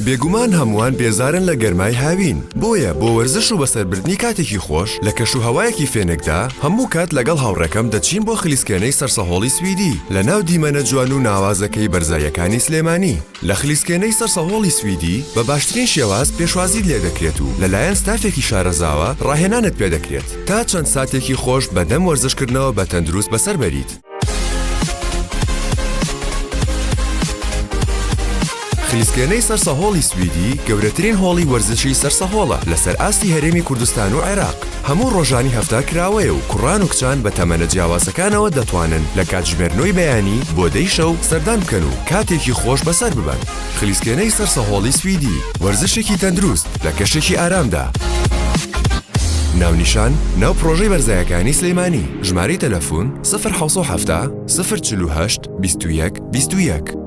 بێگومان هەمووان بێزارن لە گەرمای هاوین. بۆیە بۆ وەرزش و بەسەربردنی کاتێکی خۆش لە کەش و هەوایەکی فێنکدا هەموو کات لەگەڵ هاوڕێکەم دەچین بۆ خلیسکێنەی سەرسەهۆڵی سویدی لە ناو دیمەنە جوان و ناوازەکەی بەرزایەکانی سلێمانی. لە خلیسکێنەی سەرسەهۆڵی سویدی بە باشترین شێواز پێشوازیت لێ دەکرێت و لەلایەن ستافێکی شارەزاوە ڕاهێنانت پێ دەکرێت تا چەند ساتێکی خۆش بەدەم وەرزشکردنەوە بە تەندروست بەسەر بەریت. خلیسکێنەی سەرسەهۆڵی سویدی گەورەترین هۆڵی وەرزشی سەرسەهۆڵە لەسەر ئاستی هەرێمی کوردستان و عێراق. هەموو ڕۆژانی هەفتا کراوەیە و کوڕان و کچان بە تەمەنە جیاوازەکانەوە دەتوانن لە کاتژمێرنەوەی بەیانی بۆ 10 شەو سەردان بکەن و کاتێکی خۆش بەسەر ببەن. خلیسکێنەی سەرسەهۆڵی سویدی، وەرزشێکی تەندروست لە کەشێکی ئارامدا. ناونیشان ناو پرۆژەی بەرزایەکانی سلێمانی. ژمارەی تەلەفۆن 0 1970 048 21 21.